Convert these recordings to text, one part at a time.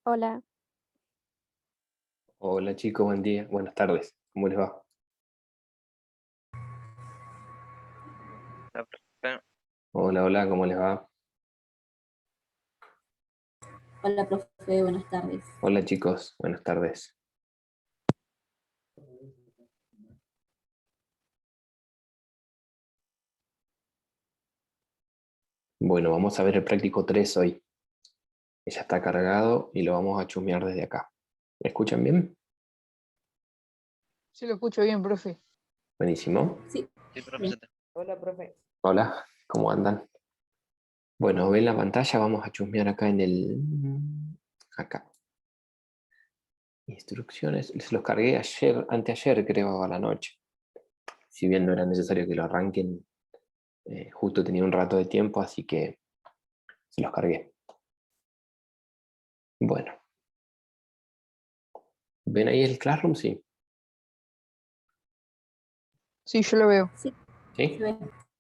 Hola, Hola chicos, buen día, buenas tardes, ¿cómo les va? La profe, Hola, hola, ¿cómo les va? Hola, profe, buenas tardes. Hola chicos, buenas tardes. Bueno, vamos a ver el práctico 3 hoy. Ya está cargado y lo vamos a chusmear desde acá. ¿Me escuchan bien? Sí, lo escucho bien, profe. Buenísimo. Sí, sí, profe, bien. Hola, profe. Hola, ¿cómo andan? Bueno, ven la pantalla, vamos a chusmear acá en el... Acá. Instrucciones, se los cargué ayer, anteayer creo, a la noche. Si bien no era necesario que lo arranquen, justo tenía un rato de tiempo, así que se los cargué. Bueno, ¿ven ahí el Classroom? Sí. Sí, yo lo veo. Sí, ¿Sí? se ve.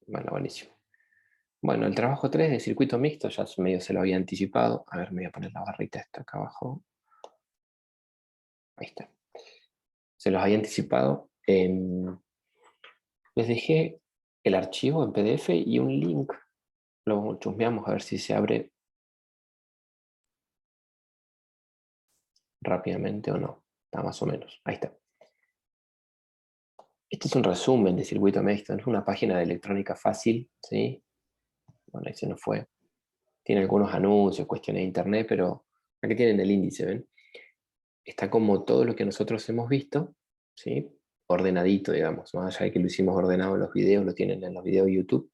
Bueno, buenísimo. Bueno, el trabajo 3 de circuito mixto ya medio se lo había anticipado. A ver, me voy a poner la barrita esta acá abajo. Ahí está. Se los había anticipado. Les dejé el archivo en PDF y un link. Lo chusmeamos a ver si se abre rápidamente o no. Está más o menos. Ahí está. Este es un resumen de circuito mixto. Es una página de electrónica fácil, ¿sí? Bueno, ahí se nos fue. Tiene algunos anuncios, cuestiones de internet, pero aquí tienen el índice, ¿ven? Está como todo lo que nosotros hemos visto, ¿sí? Ordenadito, digamos, más allá de que lo hicimos ordenado en los videos, lo tienen en los videos de YouTube,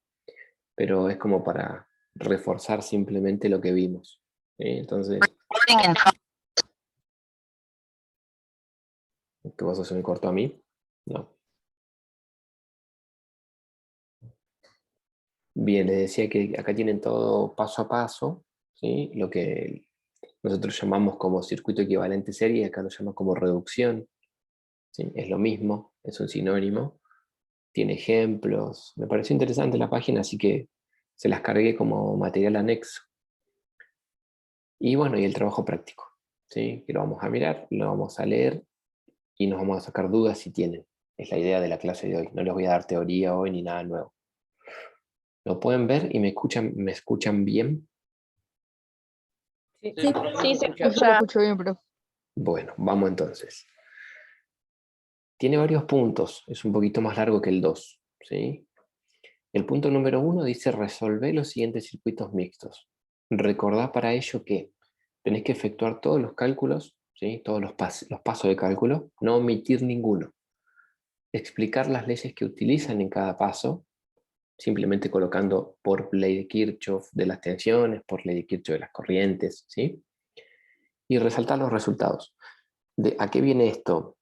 pero es como para reforzar simplemente lo que vimos, ¿sí? Entonces, ¿qué cosa se me cortó a mí? No. Bien, les decía que acá tienen todo paso a paso, ¿sí? Lo que nosotros llamamos como circuito equivalente serie, acá lo llaman como reducción, ¿sí? Es lo mismo, es un sinónimo. Tiene ejemplos. Me pareció interesante la página, así que se las cargué como material anexo. Y bueno, y el trabajo práctico, ¿sí? Que lo vamos a mirar, lo vamos a leer y nos vamos a sacar dudas si tienen. Es la idea de la clase de hoy. No les voy a dar teoría hoy ni nada nuevo. Lo pueden ver y me escuchan bien. Sí, Sí, sí, sí, yo lo escucho bien, profe. Bueno, vamos entonces. Tiene varios puntos, es un poquito más largo que el 2, ¿sí? El punto número 1 dice resolver los siguientes circuitos mixtos. Recordá para ello que tenés que efectuar todos los cálculos, ¿sí? Todos los pasos de cálculo, no omitir ninguno. Explicar las leyes que utilizan en cada paso, simplemente colocando por ley de Kirchhoff de las tensiones, por ley de Kirchhoff de las corrientes, ¿sí? Y resaltar los resultados. ¿A qué viene esto?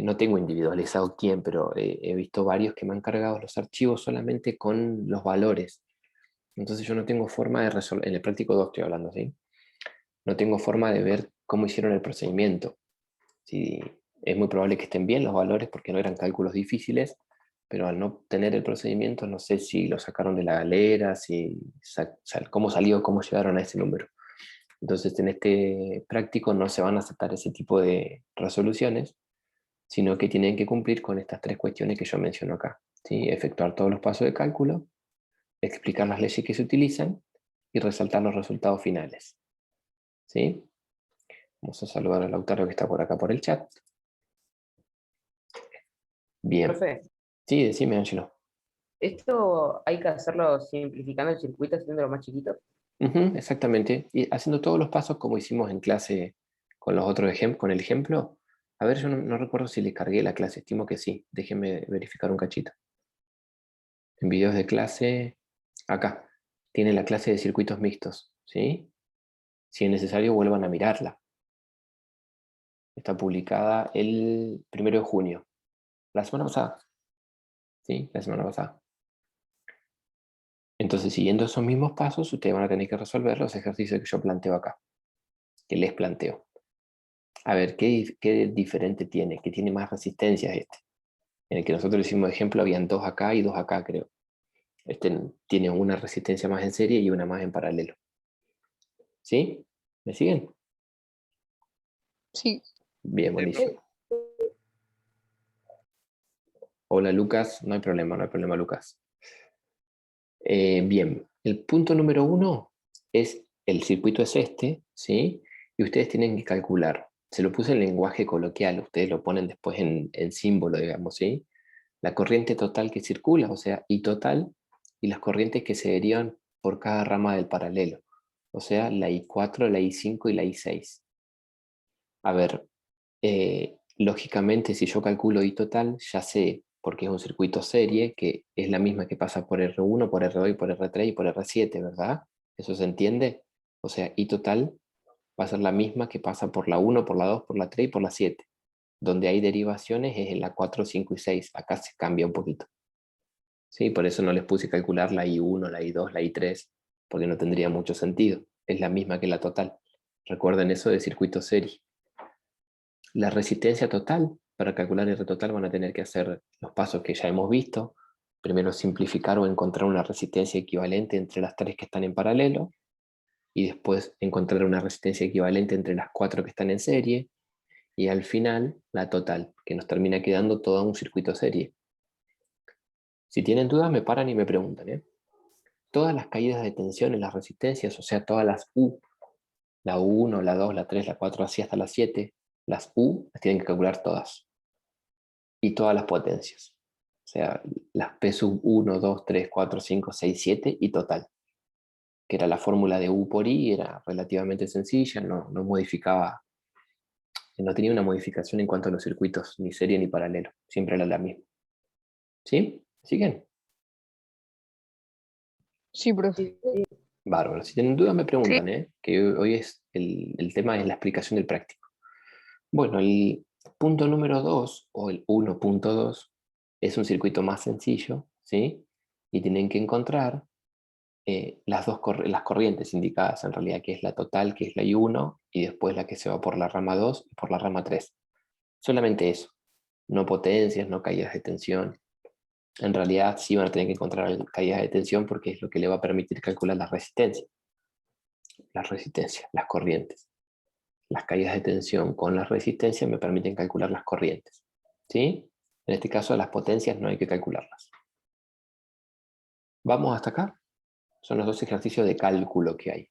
No tengo individualizado quién, pero he visto varios que me han cargado los archivos solamente con los valores. Entonces yo no tengo forma de resolver, en el práctico 2 estoy hablando, ¿sí? No tengo forma de ver cómo hicieron el procedimiento. Si es muy probable que estén bien los valores porque no eran cálculos difíciles, pero al no tener el procedimiento no sé si lo sacaron de la galera, cómo salió, cómo llegaron a ese número. Entonces en este práctico no se van a aceptar ese tipo de resoluciones, sino que tienen que cumplir con estas tres cuestiones que yo menciono acá, ¿sí? Efectuar todos los pasos de cálculo, explicar las leyes que se utilizan y resaltar los resultados finales, ¿sí? Vamos a saludar a Lautaro que está por acá por el chat. Bien. Profe, Sí, decime, Ángelo. esto hay que hacerlo simplificando el circuito, haciéndolo más chiquito. Ujú, exactamente. Y haciendo todos los pasos como hicimos en clase con los otros ejemplos, con el ejemplo. A ver, yo no recuerdo si le cargué la clase, estimo que sí. Déjenme verificar un cachito. En videos de clase, acá, tiene la clase de circuitos mixtos, ¿sí? Si es necesario, vuelvan a mirarla. Está publicada el 1 de junio, la semana pasada, ¿sí? La semana pasada. Entonces, siguiendo esos mismos pasos, ustedes van a tener que resolver los ejercicios que yo planteo acá, que les planteo. A ver, ¿qué diferente tiene? ¿Qué tiene más resistencia este? En el que nosotros hicimos ejemplo, habían dos acá y dos acá, creo. Este tiene una resistencia más en serie y una más en paralelo. ¿Sí? ¿Me siguen? Sí. Bien, buenísimo. Hola Lucas, no hay problema Lucas. Bien, el punto número 1 es, el circuito es este, ¿sí? Y ustedes tienen que calcular. Se lo puse en lenguaje coloquial, ustedes lo ponen después en símbolo, digamos, ¿sí? La corriente total que circula, o sea, I total, y las corrientes que se derivan por cada rama del paralelo, o sea, la I4, la I5 y la I6. A ver, lógicamente, si yo calculo I total, ya sé, porque es un circuito serie, que es la misma que pasa por R1, por R2 y por R3 y por R7, ¿verdad? ¿Eso se entiende? O sea, I total va a ser la misma que pasa por la 1, por la 2, por la 3 y por la 7. Donde hay derivaciones es en la 4, 5 y 6. Acá se cambia un poquito. ¿Sí? Por eso no les puse calcular la I1, la I2, la I3, porque no tendría mucho sentido. Es la misma que la total. Recuerden eso de circuito serie. La resistencia total, para calcular R total van a tener que hacer los pasos que ya hemos visto. Primero simplificar o encontrar una resistencia equivalente entre las tres que están en paralelo, y después encontrar una resistencia equivalente entre las 4 que están en serie, y al final la total, que nos termina quedando todo un circuito serie. Si tienen dudas me paran y me preguntan. Todas las caídas de tensión en las resistencias, o sea, todas las U, la 1, la 2, la 3, la 4, así hasta la 7, las U las tienen que calcular todas. Y todas las potencias. O sea, las P sub 1, 2, 3, 4, 5, 6, 7 y total. Que era la fórmula de U por I, era relativamente sencilla, no modificaba, no tenía una modificación en cuanto a los circuitos, ni serie ni paralelo. Siempre era la misma. ¿Sí? ¿Siguen? Sí, profe. Bárbaro. Si tienen dudas me preguntan, que hoy es el tema es la explicación del práctico. Bueno, el punto número 2, o el 1.2, es un circuito más sencillo, ¿sí? Y tienen que encontrar las corrientes indicadas en realidad, que es la total, que es la I1, y después la que se va por la rama 2 y por la rama 3. Solamente eso. No potencias, no caídas de tensión. En realidad sí van a tener que encontrar caídas de tensión porque es lo que le va a permitir calcular la resistencia. Las corrientes. Las caídas de tensión con la resistencia me permiten calcular las corrientes. ¿Sí? En este caso las potencias no hay que calcularlas. ¿Vamos hasta acá? Son los dos ejercicios de cálculo que hay.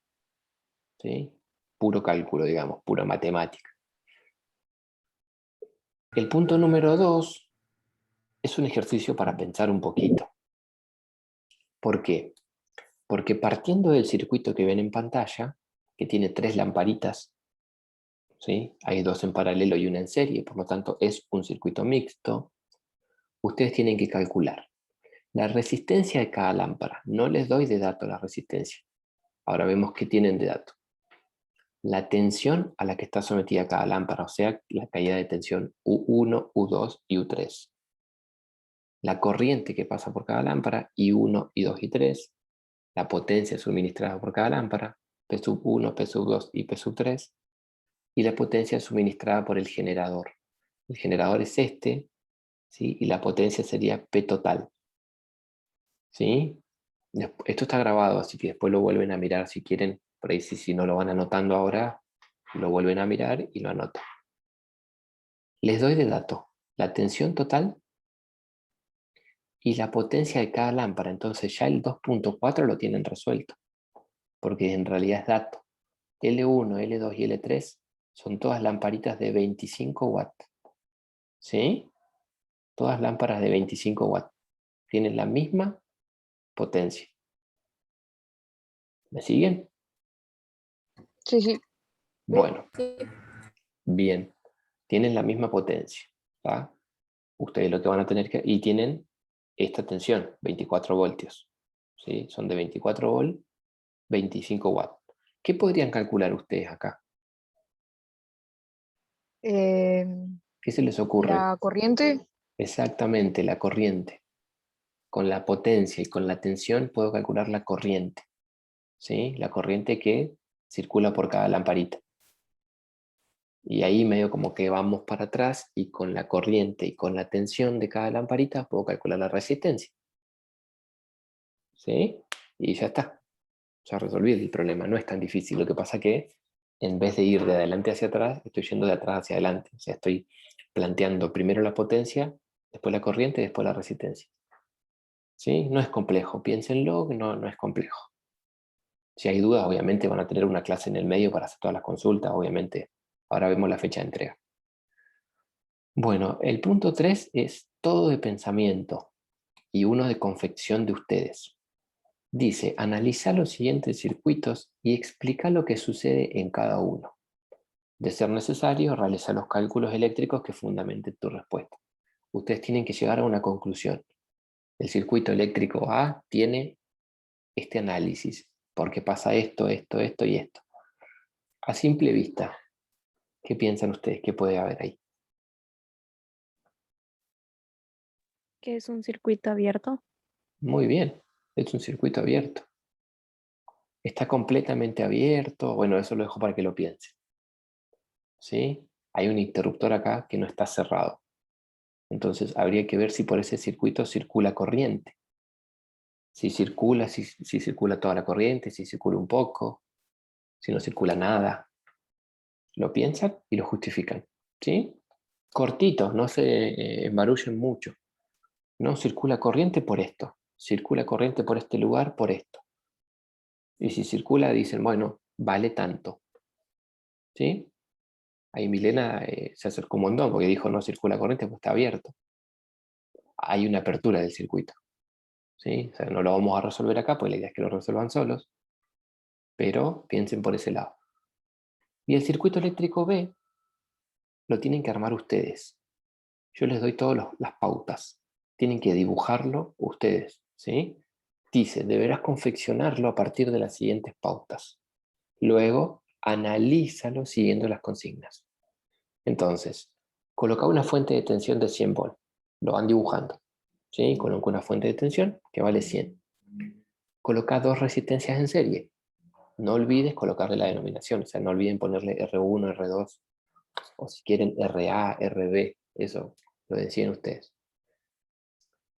¿Sí? Puro cálculo, digamos, pura matemática. El punto número 2 es un ejercicio para pensar un poquito. ¿Por qué? Porque partiendo del circuito que ven en pantalla, que tiene 3 lamparitas, ¿sí? Hay 2 en paralelo y una en serie, por lo tanto es un circuito mixto, ustedes tienen que calcular la resistencia de cada lámpara. No les doy de dato la resistencia. Ahora vemos qué tienen de dato. La tensión a la que está sometida cada lámpara, o sea, la caída de tensión U1, U2 y U3. La corriente que pasa por cada lámpara, I1, I2 y 3. La potencia suministrada por cada lámpara, P sub 1, P sub 2 y P sub 3. Y la potencia suministrada por el generador. El generador es este, ¿sí? Y la potencia sería P total. ¿Sí? Esto está grabado, así que después lo vuelven a mirar si quieren. Por ahí si no lo van anotando ahora, lo vuelven a mirar y lo anotan. Les doy de dato la tensión total y la potencia de cada lámpara. Entonces ya el 2.4 lo tienen resuelto, porque en realidad es dato. L1, L2 y L3 son todas lamparitas de 25 watts. ¿Sí? Todas lámparas de 25 watts. Tienen la misma potencia. ¿Me siguen? Sí, sí. Bueno, Sí. bien. Tienen la misma potencia. ¿Tá? Ustedes lo que van a tener que... Y tienen esta tensión, 24 voltios. ¿Sí? Son de 24 volts, 25 watts. ¿Qué podrían calcular ustedes acá? Eh, ¿Qué se les ocurre? la corriente, Exactamente, la corriente. Con la potencia y con la tensión puedo calcular la corriente. ¿Sí? La corriente que circula por cada lamparita. Y ahí medio como que vamos para atrás y con la corriente y con la tensión de cada lamparita puedo calcular la resistencia. ¿Sí? Y ya está. Ya resolví el problema. No es tan difícil. Lo que pasa que en vez de ir de adelante hacia atrás, estoy yendo de atrás hacia adelante. O sea, estoy planteando primero la potencia, después la corriente y después la resistencia. ¿Sí? No es complejo, piénsenlo, no es complejo. Si hay dudas, obviamente van a tener una clase en el medio para hacer todas las consultas, obviamente. Ahora vemos la fecha de entrega. Bueno, el punto 3 es todo de pensamiento y uno de confección de ustedes. Dice, analiza los siguientes circuitos y explica lo que sucede en cada uno. De ser necesario, realiza los cálculos eléctricos que fundamenten tu respuesta. Ustedes tienen que llegar a una conclusión. El circuito eléctrico A tiene este análisis, porque pasa esto, esto, esto y esto. A simple vista, ¿qué piensan ustedes? ¿Qué puede haber ahí? ¿Qué es un circuito abierto? Muy bien, es un circuito abierto. Está completamente abierto. Bueno, eso lo dejo para que lo piensen. ¿Sí? Hay un interruptor acá que no está cerrado. Entonces habría que ver si por ese circuito circula corriente. Si circula, si circula toda la corriente, si circula un poco, si no circula nada. Lo piensan y lo justifican. ¿Sí? Cortito, no se embarullen mucho. No circula corriente por esto. Circula corriente por este lugar por esto. Y si circula, dicen, bueno, vale tanto. ¿Sí? Ahí Milena se acercó un montón porque dijo no circula corriente, pues está abierto. Hay una apertura del circuito. ¿Sí? O sea, no lo vamos a resolver acá, pues la idea es que lo resuelvan solos, pero piensen por ese lado. Y el circuito eléctrico B lo tienen que armar ustedes. Yo les doy todas las pautas. Tienen que dibujarlo ustedes. ¿Sí? Dice, deberás confeccionarlo a partir de las siguientes pautas. Luego, analízalo siguiendo las consignas. Entonces, coloca una fuente de tensión de 100 volts. Lo van dibujando. ¿Sí? Coloca una fuente de tensión que vale 100. Coloca dos resistencias en serie. No olvides colocarle la denominación. O sea, no olviden ponerle R1, R2. O si quieren RA, RB. Eso lo deciden ustedes.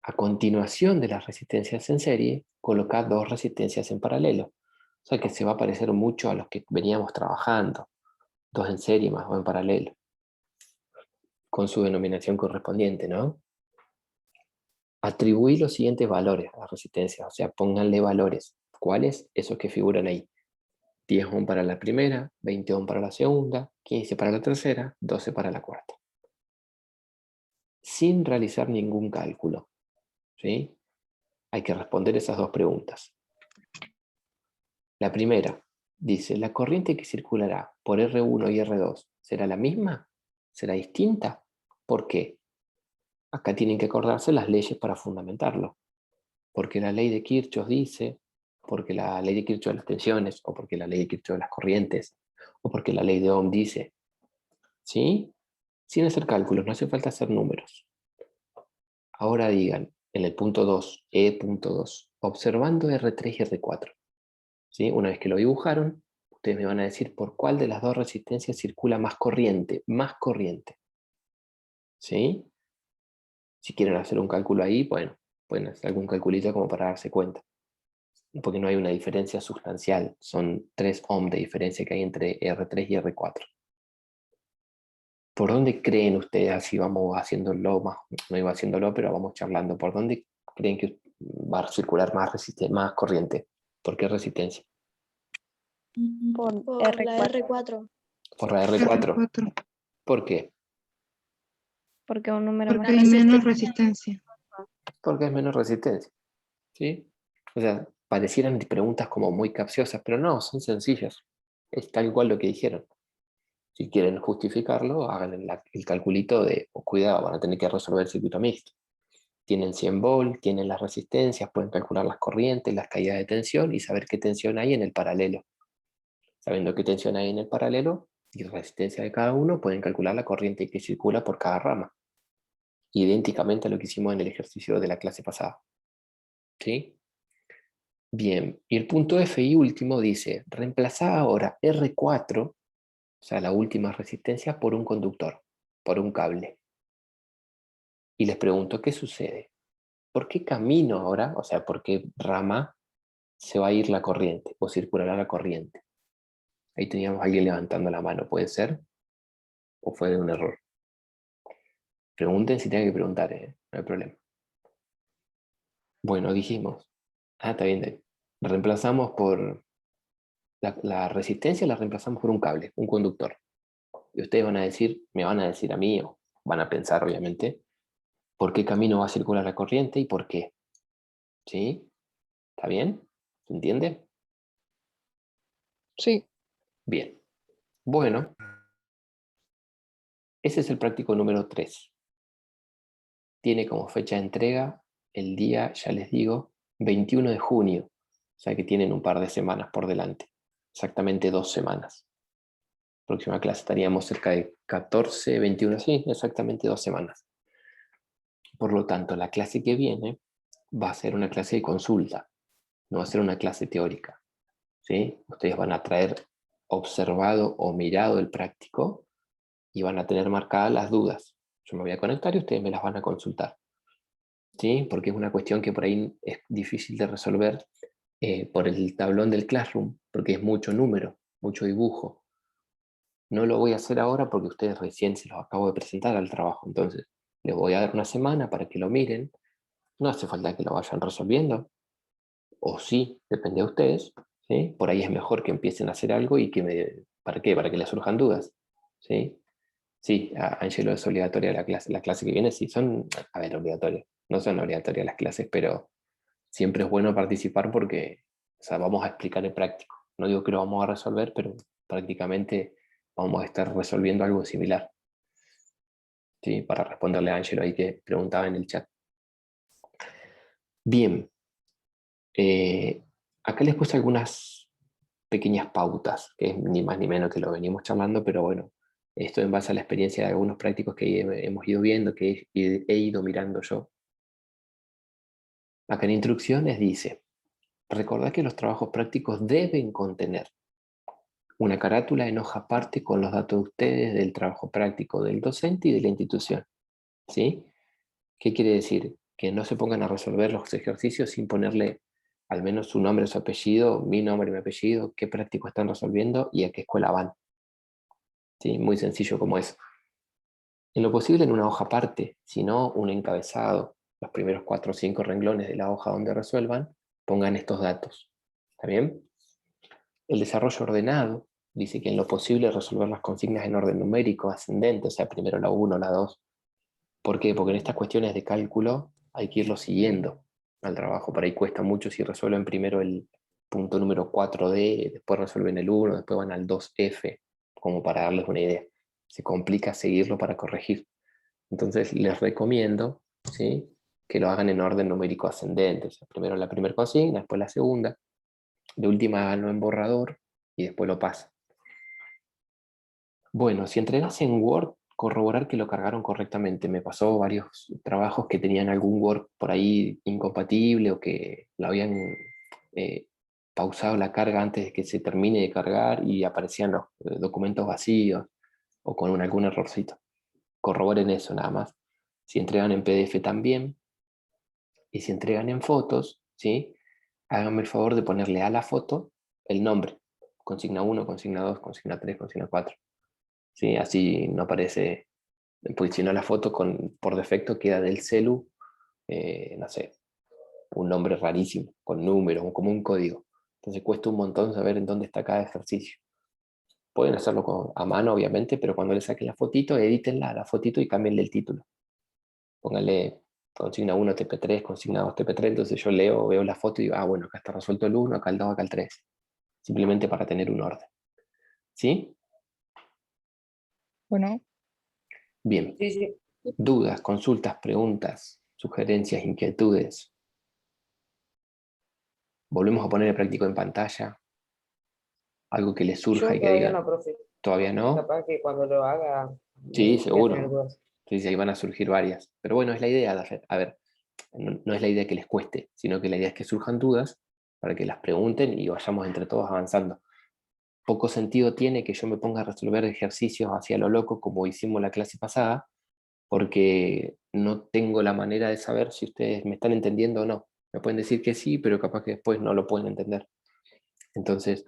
A continuación de las resistencias en serie, coloca dos resistencias en paralelo. O sea que se va a parecer mucho a los que veníamos trabajando. Dos en serie más o en paralelo. Con su denominación correspondiente, ¿no? Atribuí los siguientes valores a las resistencias, o sea, pónganle valores. ¿Cuáles? Esos que figuran ahí. 10 ohm para la primera, 20 ohm para la segunda, 15 para la tercera, 12 para la cuarta. Sin realizar ningún cálculo. ¿Sí? Hay que responder esas dos preguntas. La primera dice, ¿la corriente que circulará por R1 y R2 será la misma? ¿Será distinta? ¿Por qué? Acá tienen que acordarse las leyes para fundamentarlo. Porque la ley de Kirchhoff dice, porque la ley de Kirchhoff de las tensiones, o porque la ley de Kirchhoff de las corrientes, o porque la ley de Ohm dice. ¿Sí? Sin hacer cálculos, no hace falta hacer números. Ahora digan, en el punto 2, E.2, observando R3 y R4. ¿Sí? Una vez que lo dibujaron, ustedes me van a decir por cuál de las dos resistencias circula más corriente. Más corriente. ¿Sí? Si quieren hacer un cálculo ahí, bueno, pueden hacer algún calculito como para darse cuenta. Porque no hay una diferencia sustancial. Son 3 ohm de diferencia que hay entre R3 y R4. ¿Por dónde creen ustedes, así vamos haciéndolo más, no iba haciéndolo, pero vamos charlando, ¿por dónde creen que va a circular más corriente? ¿Por qué resistencia? Por Por la R4, R4. Por la R4. R4, ¿Por qué? porque un número más porque hay menos resistencia. Porque es menos resistencia. ¿Sí? O sea, parecieran preguntas como muy capciosas, pero no, son sencillas. Es tal cual lo que dijeron. Si quieren justificarlo, hagan el calculito de, cuidado, van a tener que resolver el circuito mixto. Tienen 100 volts, tienen las resistencias, pueden calcular las corrientes, las caídas de tensión y saber qué tensión hay en el paralelo. Sabiendo qué tensión hay en el paralelo y resistencia de cada uno, pueden calcular la corriente que circula por cada rama. Idénticamente a lo que hicimos en el ejercicio de la clase pasada. ¿Sí? Bien, y el punto F y último dice, reemplazar ahora R4, o sea, la última resistencia, por un conductor, por un cable. Y les pregunto, ¿qué sucede? ¿Por qué camino ahora, o sea, por qué rama se va a ir la corriente o circulará la corriente? Ahí teníamos a alguien levantando la mano, ¿puede ser? ¿O fue un error? Pregunten si tienen que preguntar, no hay problema. Bueno, dijimos. Está bien, está bien. Reemplazamos por la resistencia, la reemplazamos por un cable, un conductor. Y ustedes van a decir, me van a decir a mí, o van a pensar obviamente, por qué camino va a circular la corriente y por qué. ¿Sí? ¿Está bien? ¿Se entiende? Sí. Bien. Bueno, ese es el práctico número 3. Tiene como fecha de entrega el día, ya les digo, 21 de junio. O sea que tienen un par de semanas por delante. Exactamente 2 semanas. Próxima clase estaríamos cerca de 14, 21, sí, exactamente 2 semanas. Por lo tanto, la clase que viene va a ser una clase de consulta, no va a ser una clase teórica. ¿Sí? Ustedes van a traer observado o mirado el práctico y van a tener marcadas las dudas. Yo me voy a conectar y ustedes me las van a consultar. ¿Sí? Porque es una cuestión que por ahí es difícil de resolver por el tablón del Classroom, porque es mucho número, mucho dibujo. No lo voy a hacer ahora porque ustedes recién se los acabo de presentar al trabajo, entonces les voy a dar una semana para que lo miren. No hace falta que lo vayan resolviendo, o sí, depende de ustedes. ¿Sí? Por ahí es mejor que empiecen a hacer algo y que ¿para qué? Para que les surjan dudas. ¿Sí? Sí, Angelo, es obligatoria la clase que viene, sí, son, a ver, obligatorias. No son obligatorias las clases, pero siempre es bueno participar porque, o sea, vamos a explicar en práctico. No digo que lo vamos a resolver, pero prácticamente vamos a estar resolviendo algo similar. ¿Sí? Para responderle a Angelo ahí que preguntaba en el chat. Bien, acá les puse algunas pequeñas pautas, que es ni más ni menos que lo venimos charlando, pero bueno, esto en base a la experiencia de algunos prácticos que hemos ido viendo, que he ido mirando yo. Acá en instrucciones dice, recordad que los trabajos prácticos deben contener una carátula en hoja aparte con los datos de ustedes, del trabajo práctico del docente y de la institución. ¿Sí? ¿Qué quiere decir? Que no se pongan a resolver los ejercicios sin ponerle al menos su nombre, su apellido, mi nombre y mi apellido, qué práctico están resolviendo y a qué escuela van. ¿Sí? Muy sencillo como eso. En lo posible en una hoja aparte, si no un encabezado, los primeros 4 o 5 renglones de la hoja donde resuelvan, pongan estos datos. ¿Está bien? El desarrollo ordenado dice que en lo posible resolver las consignas en orden numérico, ascendente, o sea, primero la 1, la 2. ¿Por qué? Porque en estas cuestiones de cálculo hay que irlo siguiendo al trabajo. Por ahí cuesta mucho si resuelven primero el punto número 4D, después resuelven el 1, después van al 2F, como para darles una idea. Se complica seguirlo para corregir. Entonces les recomiendo, ¿sí?, que lo hagan en orden numérico ascendente. O sea, primero la primera consigna, después la segunda. De última háganlo en borrador y después lo pasan. Bueno, si entregas en Word, corroborar que lo cargaron correctamente. Me pasó varios trabajos que tenían algún Word por ahí incompatible o que lo habían eh, pausado la carga antes de que se termine de cargar y aparecían los documentos vacíos o con algún errorcito. Corroboren eso nada más. Si entregan en PDF también, y si entregan en fotos, ¿sí?, háganme el favor de ponerle a la foto el nombre. Consigna 1, consigna 2, consigna 3, consigna 4. ¿Sí? Así no aparece, pues si no la foto por defecto queda del celu, no sé, un nombre rarísimo, con números, como un código. Entonces cuesta un montón saber en dónde está cada ejercicio. Pueden hacerlo a mano, obviamente, pero cuando le saquen la fotito, edítenla, la fotito y cámbienle el título. Pónganle consigna 1 TP3, consigna 2 TP3, entonces yo veo la foto y digo, bueno, acá está resuelto el 1, acá el 2, acá el 3. Simplemente para tener un orden. ¿Sí? Bueno, Bien. Sí, sí. Dudas, consultas, preguntas, sugerencias, inquietudes. Volvemos a poner el práctico en pantalla. Algo que les surja Yo y que todavía digan, no, profe. ¿todavía no? Capaz que cuando lo haga Sí, voy a tener seguro. dudas. Sí, ahí van a surgir varias. Pero bueno, es la idea. A ver, no es la idea que les cueste, sino que la idea es que surjan dudas para que las pregunten y vayamos entre todos avanzando. Poco sentido tiene que yo me ponga a resolver ejercicios hacia lo loco como hicimos la clase pasada, porque no tengo la manera de saber si ustedes me están entendiendo o no. Me pueden decir que sí, pero capaz que después no lo pueden entender. Entonces,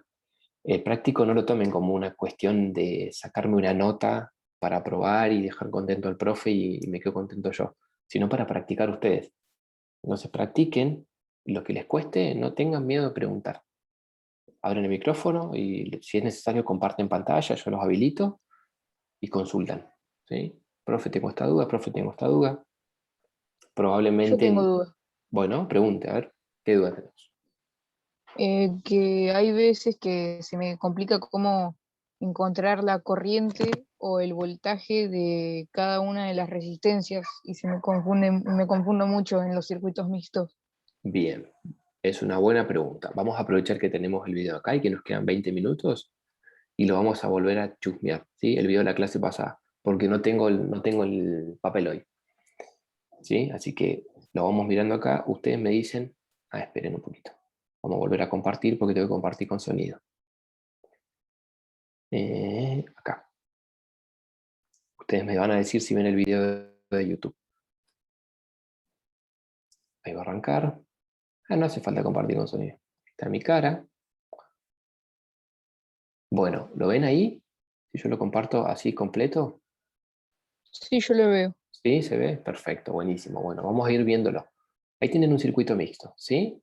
El práctico no lo tomen como una cuestión de sacarme una nota para probar y dejar contento al profe y me quedo contento yo, sino para practicar ustedes. Entonces practiquen, lo que les cueste, no tengan miedo de preguntar. Abren el micrófono y si es necesario comparten pantalla, yo los habilito y consultan. ¿Sí? Profe, tengo esta duda, profe, tengo esta duda. Yo tengo Probablemente, dudas. bueno, pregunte, a ver, ¿qué duda tenemos? Que hay veces que se me complica cómo encontrar la corriente o el voltaje de cada una de las resistencias y me confundo mucho en los circuitos mixtos. Bien, es una buena pregunta. Vamos a aprovechar que tenemos el video acá y que nos quedan 20 minutos y lo vamos a volver a chusmear, ¿sí? El video de la clase pasada, porque no tengo el papel hoy, ¿sí? Así que lo vamos mirando acá. Ustedes me dicen, esperen un poquito. Vamos a volver a compartir porque tengo que compartir con sonido. Acá. Ustedes me van a decir si ven el video de YouTube. Ahí va a arrancar. No hace falta compartir con sonido. Está mi cara. Bueno, ¿lo ven ahí? Si yo lo comparto así completo. Sí, yo lo veo. ¿Sí? ¿Se ve? Perfecto, buenísimo. Bueno, vamos a ir viéndolo. Ahí tienen un circuito mixto, ¿sí?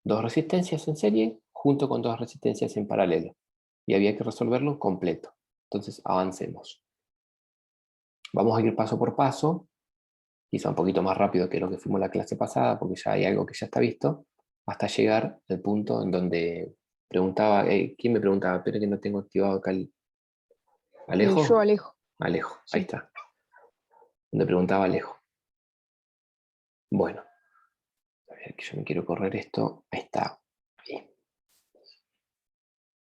Dos resistencias en serie junto con dos resistencias en paralelo. Y había que resolverlo completo. Entonces, avancemos. Vamos a ir paso por paso, quizá un poquito más rápido que lo que fuimos la clase pasada, porque ya hay algo que ya está visto, hasta llegar al punto en donde preguntaba, ¿quién me preguntaba? Espera que no tengo activado acá el... Yo ¿Alejo? Alejo. Alejo, ahí Sí. está. Donde preguntaba Alejo. Bueno, a ver que yo me quiero correr esto. Ahí está. Bien.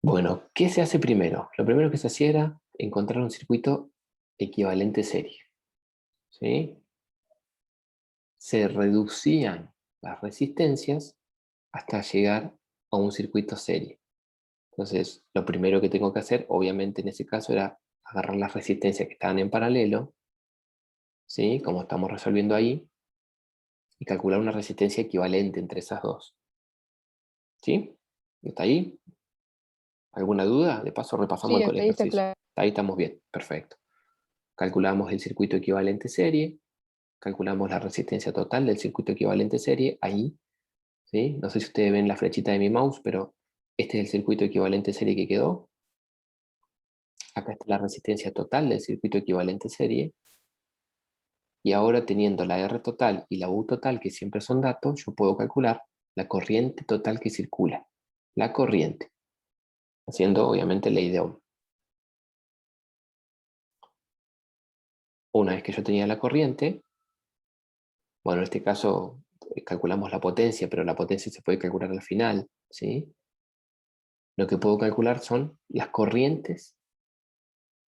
Bueno, ¿qué se hace primero? Lo primero que se hacía era encontrar un circuito equivalente serie. ¿Sí? Se reducían las resistencias hasta llegar a un circuito serie. Entonces, lo primero que tengo que hacer, obviamente en ese caso, era agarrar las resistencias que estaban en paralelo, ¿sí? Como estamos resolviendo ahí, y calcular una resistencia equivalente entre esas dos. ¿Sí? ¿Está ahí? ¿Alguna duda? De paso repasamos Sí, el hasta ahí está ejercicio. claro. Ahí estamos bien, perfecto. Calculamos el circuito equivalente serie, calculamos la resistencia total del circuito equivalente serie, ahí, ¿sí? No sé si ustedes ven la flechita de mi mouse, pero este es el circuito equivalente serie que quedó. Acá está la resistencia total del circuito equivalente serie. Y ahora teniendo la R total y la U total, que siempre son datos, yo puedo calcular la corriente total que circula. La corriente. Haciendo obviamente ley de Ohm. Una vez que yo tenía la corriente, bueno, en este caso calculamos la potencia, pero la potencia se puede calcular al final, ¿sí? Lo que puedo calcular son las corrientes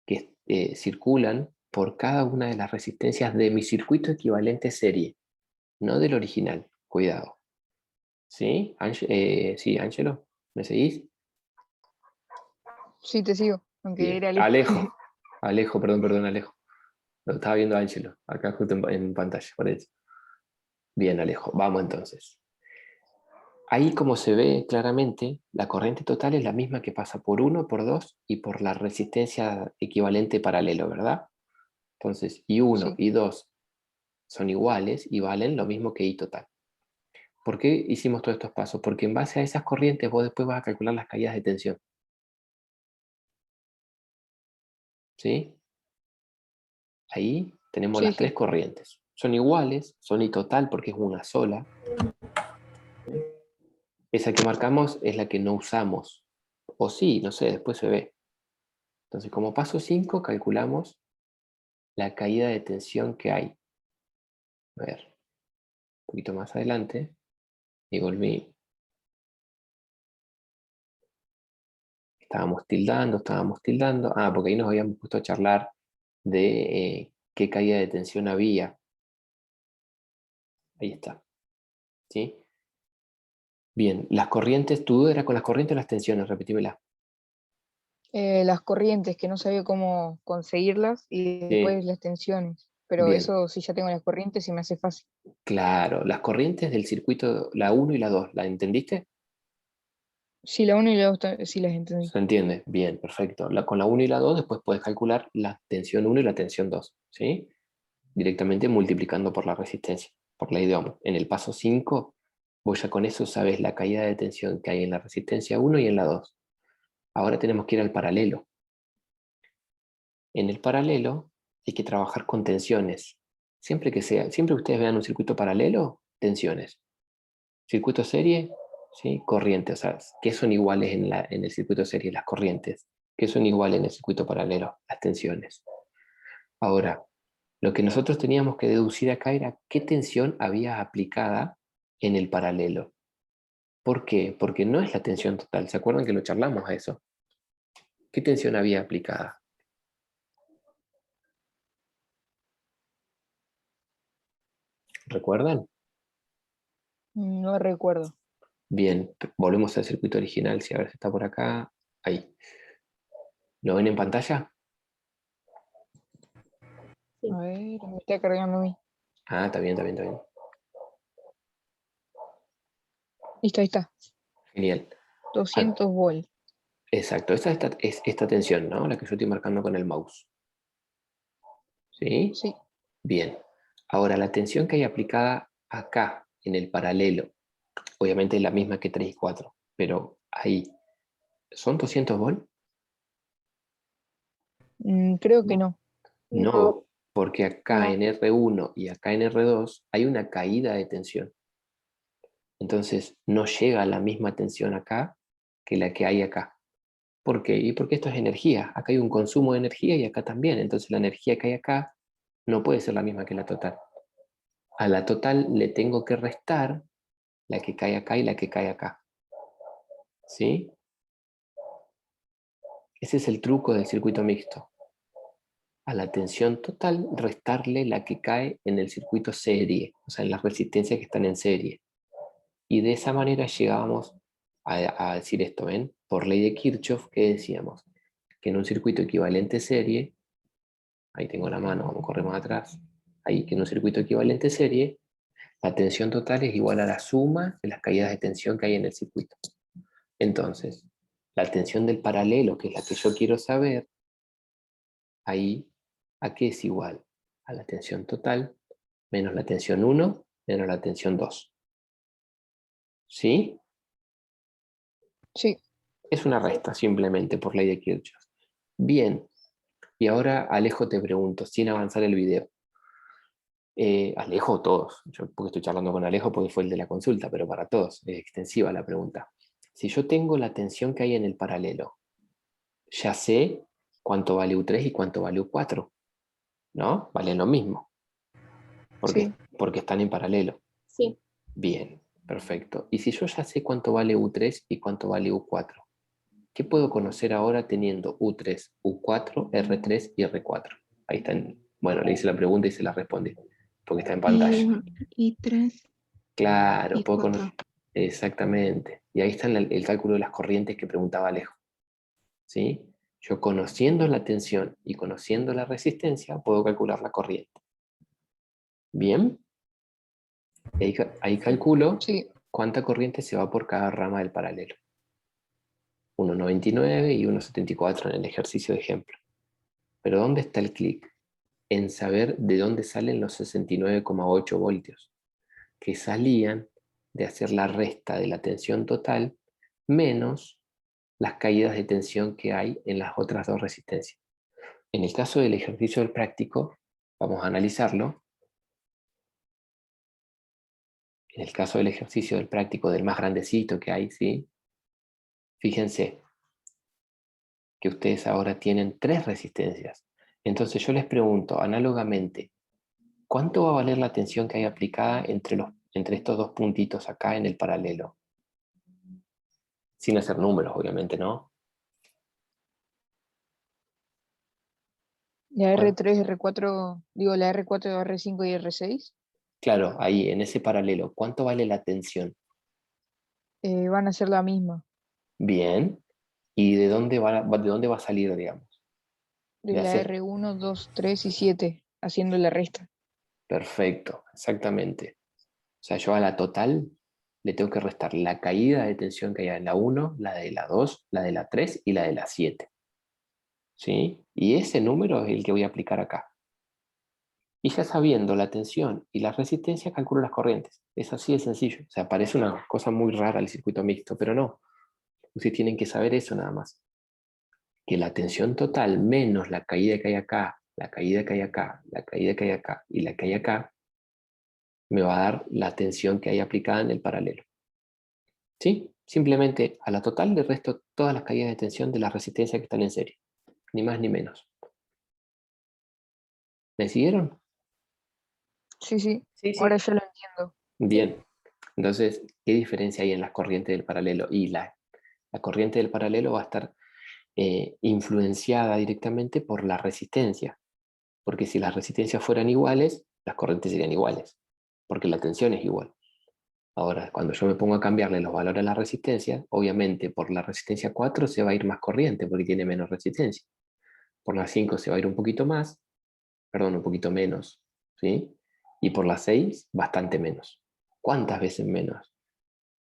que circulan por cada una de las resistencias de mi circuito equivalente serie, no del original. Cuidado. ¿Sí? Sí, Ángelo, ¿me seguís? Sí, te sigo, aunque Bien. era Alejo. Alejo. Alejo, perdón, Alejo. Lo estaba viendo Ángelo, acá justo en pantalla, por eso. Bien, Alejo. Vamos entonces. Ahí, como se ve claramente, la corriente total es la misma que pasa por 1, por 2 y por la resistencia equivalente paralelo, ¿verdad? Entonces, I1 Sí. y 2 son iguales y valen lo mismo que I total. ¿Por qué hicimos todos estos pasos? Porque en base a esas corrientes vos después vas a calcular las caídas de tensión. ¿Sí? Ahí tenemos Sí, las tres sí. corrientes. Son iguales, son I total porque es una sola. Esa que marcamos es la que no usamos. O sí, no sé, después se ve. Entonces, como paso 5, calculamos la caída de tensión que hay. A ver, un poquito más adelante. Y volví. Estábamos tildando. Porque ahí nos habíamos puesto a charlar de qué caída de tensión había. Ahí está. ¿Sí? Bien, las corrientes, ¿tu duda era con las corrientes o las tensiones? Repetímela. Las corrientes, que no sabía cómo conseguirlas, y Sí, después las tensiones. Pero bien. eso, si ya tengo las corrientes, se me hace fácil. Claro, las corrientes del circuito, la 1 y la 2, ¿la entendiste? Sí, la 1 y la 2 sí las entendí. ¿Se entiende? Bien, perfecto. Con la 1 y la 2 después puedes calcular la tensión 1 y la tensión 2, ¿sí? Directamente multiplicando por la resistencia, por ley de Ohm. En el paso 5, vos ya con eso sabes la caída de tensión que hay en la resistencia 1 y en la 2. Ahora tenemos que ir al paralelo. En el paralelo hay que trabajar con tensiones. Siempre que ustedes vean un circuito paralelo, tensiones. Circuito serie, ¿sí? Corriente. O sea, ¿qué son iguales en el circuito serie? Las corrientes. ¿Qué son iguales en el circuito paralelo? Las tensiones. Ahora, lo que nosotros teníamos que deducir acá era qué tensión había aplicada en el paralelo. ¿Por qué? Porque no es la tensión total. ¿Se acuerdan que lo charlamos a eso? ¿Qué tensión había aplicada? ¿Recuerdan? No recuerdo. Bien, volvemos al circuito original, si a ver si está por acá. Ahí. ¿Lo ven en pantalla? Sí. A ver, me está cargando a mí. Ah, está bien, está bien, está bien. Listo, ahí está. Genial. 200 volts. Exacto, es esta tensión, ¿no? La que yo estoy marcando con el mouse. ¿Sí? Sí. Bien. Ahora, la tensión que hay aplicada acá, en el paralelo, obviamente es la misma que 3 y 4, pero ahí, ¿son 200 volts? Creo que no. No, porque acá No. en R1 y acá en R2 hay una caída de tensión. Entonces, no llega a la misma tensión acá que la que hay acá. ¿Por qué? Y porque esto es energía. Acá hay un consumo de energía y acá también. Entonces, la energía que hay acá no puede ser la misma que la total. A la total le tengo que restar la que cae acá y la que cae acá. ¿Sí? Ese es el truco del circuito mixto. A la tensión total restarle la que cae en el circuito serie, o sea, en las resistencias que están en serie. Y de esa manera llegábamos a decir esto, ¿ven? Por ley de Kirchhoff, que decíamos que en un circuito equivalente serie, ahí tengo la mano, vamos a correr más atrás, ahí que en un circuito equivalente serie, la tensión total es igual a la suma de las caídas de tensión que hay en el circuito. Entonces, la tensión del paralelo, que es la que yo quiero saber, ahí, ¿a qué es igual? A la tensión total menos la tensión 1 menos la tensión 2. ¿Sí? Sí. Es una resta, simplemente, por ley de Kirchhoff. Bien, y ahora Alejo te pregunto, sin avanzar el video. Alejo, todos. Yo porque estoy charlando con Alejo porque fue el de la consulta, pero para todos, es extensiva la pregunta. Si yo tengo la tensión que hay en el paralelo, ya sé cuánto vale U3 y cuánto vale U4, ¿no? Valen lo mismo, Sí. porque están en paralelo. Sí. Bien, perfecto. Y si yo ya sé cuánto vale U3 y cuánto vale U4, ¿qué puedo conocer ahora teniendo U3, U4, R3 y R4? Ahí están. Bueno, le hice la pregunta y se la respondí, porque está en pantalla. Y 3 Claro, y puedo 4. conocer. Exactamente. Y ahí está el cálculo de las corrientes que preguntaba Alejo. ¿Sí? Yo conociendo la tensión y conociendo la resistencia, puedo calcular la corriente. ¿Bien? Y ahí calculo Sí. cuánta corriente se va por cada rama del paralelo. 1,99 y 1,74 en el ejercicio de ejemplo. Pero ¿dónde está el clic? En saber de dónde salen los 69,8 voltios, que salían de hacer la resta de la tensión total menos las caídas de tensión que hay en las otras dos resistencias. En el caso del ejercicio del práctico, vamos a analizarlo. En el caso del ejercicio del práctico, del más grandecito que hay, ¿sí? Fíjense que ustedes ahora tienen 3 resistencias. Entonces yo les pregunto, análogamente, ¿cuánto va a valer la tensión que hay aplicada entre estos dos puntitos acá en el paralelo? Sin hacer números, obviamente, ¿no? La ¿Cuán- R3, R4, digo, la R4, R5 y R6 Claro, ahí, en ese paralelo, ¿cuánto vale la tensión? van a ser la misma. Bien. ¿Y de dónde va a salir, digamos? De De la hacer. R1, 2, 3 y 7, haciendo la resta. Perfecto, exactamente. O sea, yo a la total le tengo que restar la caída de tensión que hay en la 1, la de la 2, la de la 3 y la de la 7. ¿Sí? Y ese número es el que voy a aplicar acá. Y ya sabiendo la tensión y la resistencia, calculo las corrientes. Es así de sencillo. O sea, parece una cosa muy rara el circuito mixto, pero no. Ustedes tienen que saber eso nada más. Que la tensión total menos la caída que hay acá, la caída que hay acá, la caída que hay acá y la que hay acá, me va a dar la tensión que hay aplicada en el paralelo. ¿Sí? Simplemente a la total le resto todas las caídas de tensión de la resistencia que están en serie. Ni más ni menos. ¿Me siguieron? Sí, sí, Sí, sí. ahora ya lo entiendo. Bien. Entonces, ¿qué diferencia hay en las corrientes del paralelo? Y la corriente del paralelo va a estar influenciada directamente por la resistencia. Porque si las resistencias fueran iguales, las corrientes serían iguales. Porque la tensión es igual. Ahora, cuando yo me pongo a cambiarle los valores a la resistencia, obviamente por la resistencia 4 se va a ir más corriente porque tiene menos resistencia. Por la 5 se va a ir un poquito más, perdón, un poquito menos, ¿sí? Y por la 6, bastante menos. ¿Cuántas veces menos?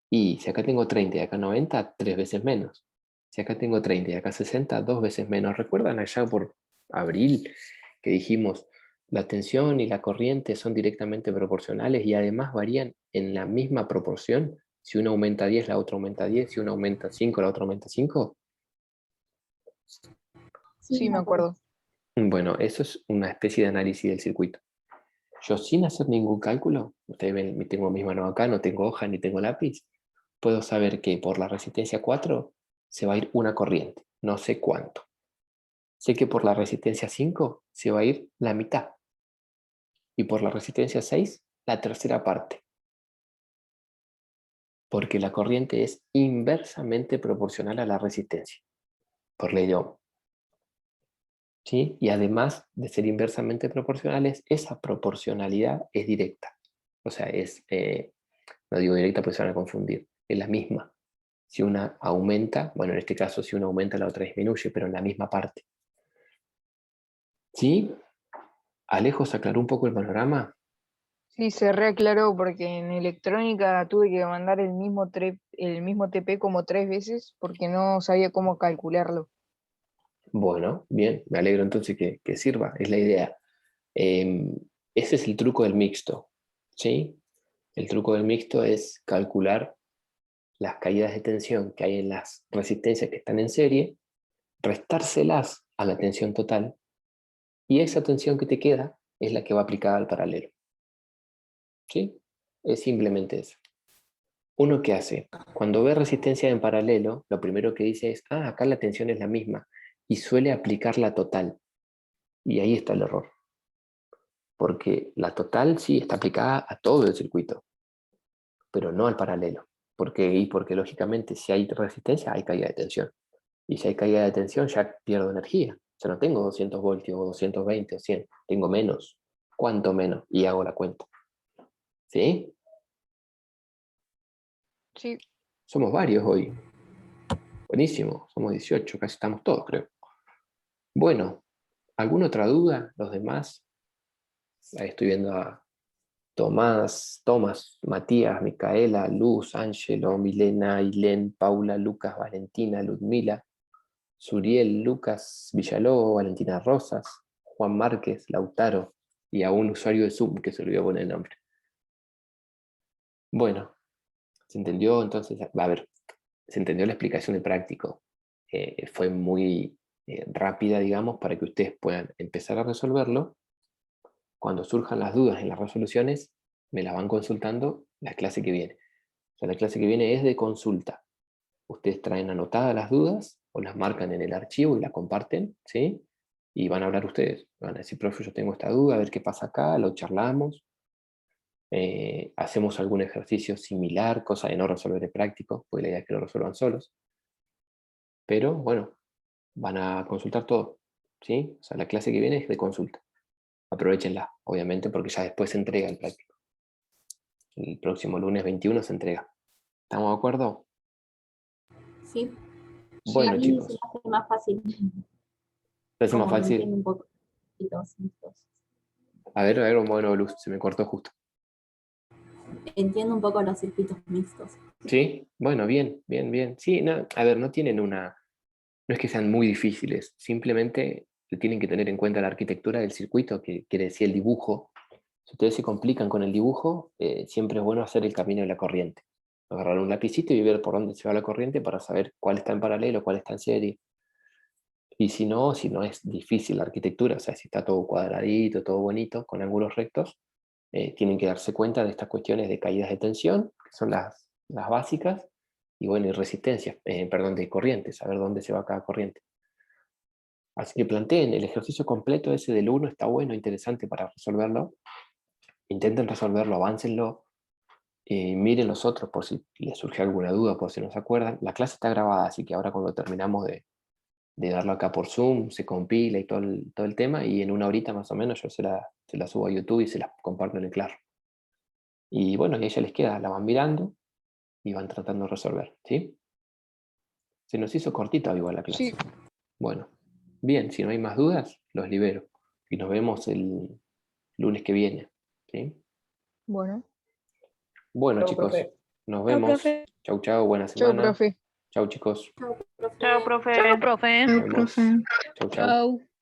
Y si acá tengo 30 y acá 90, 3 veces menos. Si acá tengo 30 y acá 60, 2 veces menos. ¿Recuerdan allá por abril que dijimos la tensión y la corriente son directamente proporcionales y además varían en la misma proporción? Si uno aumenta 10, la otra aumenta 10. Si uno aumenta 5, la otra aumenta 5. Sí, me acuerdo. Bueno, eso es una especie de análisis del circuito. Yo sin hacer ningún cálculo, ustedes ven, tengo mis manos acá, no tengo hoja ni tengo lápiz, puedo saber que por la resistencia 4 se va a ir una corriente, no sé cuánto. Sé que por la resistencia 5 se va a ir la mitad. Y por la resistencia 6, la tercera parte. Porque la corriente es inversamente proporcional a la resistencia, por ley de Ohm. ¿Sí? Y además de ser inversamente proporcionales, esa proporcionalidad es directa. O sea, no digo directa porque se van a confundir, es la misma. Si una aumenta, bueno, en este caso si una aumenta la otra disminuye, pero en la misma parte. ¿Sí? Alejo, ¿se aclaró un poco el panorama? Sí, se reaclaró porque en electrónica tuve que mandar el mismo TP como 3 veces porque no sabía cómo calcularlo. Bueno, bien, me alegro entonces que sirva, es la idea. Ese es el truco del mixto, ¿sí? El truco del mixto es calcular las caídas de tensión que hay en las resistencias que están en serie, restárselas a la tensión total, y esa tensión que te queda es la que va aplicada al paralelo. ¿Sí? Es simplemente eso. ¿Uno qué hace? Cuando ve resistencia en paralelo, lo primero que dice es, acá la tensión es la misma, y suele aplicar la total. Y ahí está el error. Porque la total sí está aplicada a todo el circuito, pero no al paralelo. Porque lógicamente si hay resistencia hay caída de tensión. Y si hay caída de tensión ya pierdo energía. Ya no tengo 200 voltios o 220 o 100, tengo menos. ¿Cuánto menos? Y hago la cuenta. ¿Sí? Sí, Somos varios hoy. Buenísimo, somos 18, casi estamos todos, creo. Bueno, ¿alguna otra duda? Los demás. Ahí estoy viendo a Tomás, Matías, Micaela, Luz, Ángelo, Milena, Ailén, Paula, Lucas, Valentina, Ludmila, Suriel, Lucas, Villalobos, Valentina Rosas, Juan Márquez, Lautaro y a un usuario de Zoom que se olvidó poner el nombre. Bueno, ¿se entendió? Entonces, a ver, se entendió la explicación del práctico. Fue muy rápida, digamos, para que ustedes puedan empezar a resolverlo. Cuando surjan las dudas en las resoluciones, me las van consultando la clase que viene. O sea, la clase que viene es de consulta. Ustedes traen anotadas las dudas o las marcan en el archivo y la comparten, ¿sí? Y van a hablar ustedes. Van a decir, profe, yo tengo esta duda, a ver qué pasa acá, lo charlamos. Hacemos algún ejercicio similar, cosa de no resolver en práctico, porque la idea es que lo resuelvan solos. Pero, bueno, van a consultar todo, ¿sí? O sea, la clase que viene es de consulta. Aprovechenla, obviamente, porque ya después se entrega el práctico. El próximo lunes 21 se entrega. ¿Estamos de acuerdo? Sí, a Bueno, mí se chicos, me hace más fácil, lo hace más como fácil. entiendo un poco y todos. A ver, bueno, Luz, se me cortó justo. entiendo un poco los circuitos mixtos. ¿Sí? Bueno, bien, bien, bien. Sí, no, a ver, no tienen una... No es que sean muy difíciles, simplemente tienen que tener en cuenta la arquitectura del circuito, que quiere decir el dibujo. Si ustedes se complican con el dibujo, siempre es bueno hacer el camino de la corriente. Agarrar un lapicito y ver por dónde se va la corriente para saber cuál está en paralelo, cuál está en serie. Y si no es difícil la arquitectura, o sea, si está todo cuadradito, todo bonito, con ángulos rectos, tienen que darse cuenta de estas cuestiones de caídas de tensión, que son las básicas, y bueno, y resistencias, perdón, de corriente, saber dónde se va cada corriente. Así que planteen el ejercicio completo ese del 1, está bueno, interesante para resolverlo. Intenten resolverlo, aváncenlo, miren los otros por si les surge alguna duda, por si no se acuerdan. La clase está grabada, así que ahora cuando terminamos de darlo acá por Zoom, se compila y todo el tema, y en una horita más o menos yo se la subo a YouTube y se la comparto en el Claro. Y bueno, y a ella les queda, la van mirando y van tratando de resolver, ¿sí? Se nos hizo cortita igual la clase. Sí. Bueno, bien, si no hay más dudas, los libero. Y nos vemos el lunes que viene, ¿sí? Bueno. Bueno, Chau, chicos, profe. nos Chao, vemos. profe. Chau, chau, buena Chau, semana. profe. Chau, chicos. Chao, profe. Chao, profe. Nos vemos. Chau, chau. Chau.